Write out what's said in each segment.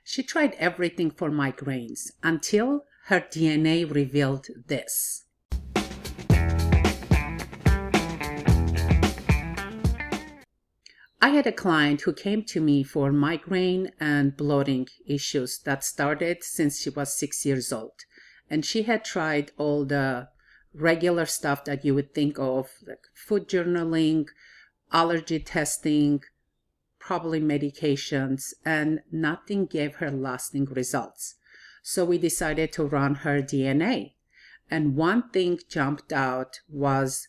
She tried everything for migraines until her DNA revealed this. I had a client who came to me for migraine and bloating issues that started since she was 6 years old. And she had tried all the regular stuff that you would think of, like food journaling, allergy testing, probably medications, and nothing gave her lasting results. So we decided to run her DNA. And one thing jumped out was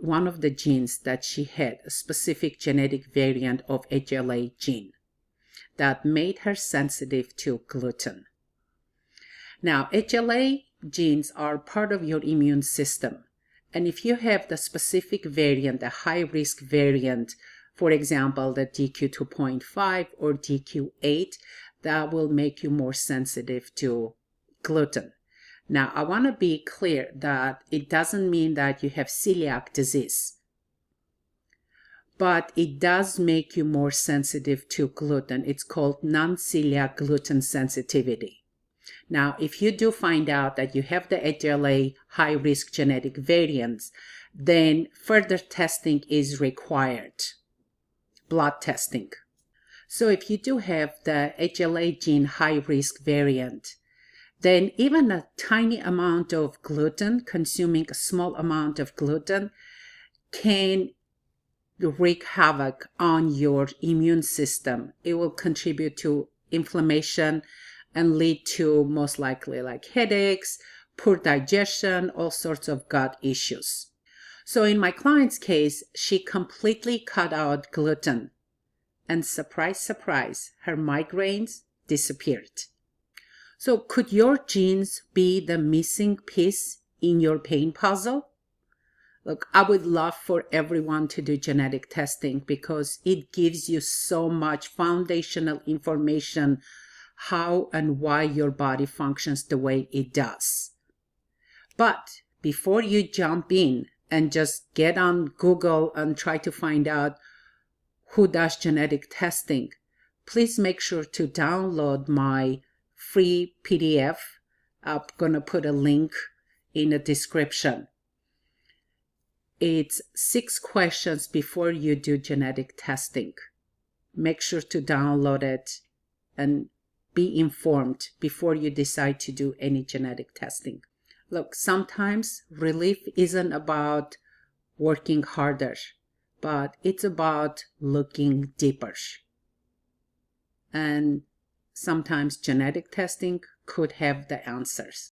one of the genes that she had, a specific genetic variant of HLA gene that made her sensitive to gluten. Now, HLA genes are part of your immune system. And if you have the specific variant, the high-risk variant, for example, the DQ2.5 or DQ8, that will make you more sensitive to gluten. Now, I want to be clear that it doesn't mean that you have celiac disease, but it does make you more sensitive to gluten. It's called non-celiac gluten sensitivity. Now, if you do find out that you have the HLA high-risk genetic variants, then further testing is required, blood testing. So if you do have the HLA gene high-risk variant, then even a tiny amount of gluten, consuming a small amount of gluten, can wreak havoc on your immune system. It will contribute to inflammation and lead to most likely like headaches, poor digestion, all sorts of gut issues. So in my client's case, she completely cut out gluten. And surprise, surprise, her migraines disappeared. So could your genes be the missing piece in your pain puzzle? Look, I would love for everyone to do genetic testing because it gives you so much foundational information how and why your body functions the way it does. But before you jump in and just get on Google and try to find out who does genetic testing, please make sure to download my free PDF. I'm going to put a link in the description. It's 6 questions before you do genetic testing. Make sure to download it and be informed before you decide to do any genetic testing. Look, sometimes relief isn't about working harder, but it's about looking deeper. And sometimes genetic testing could have the answers.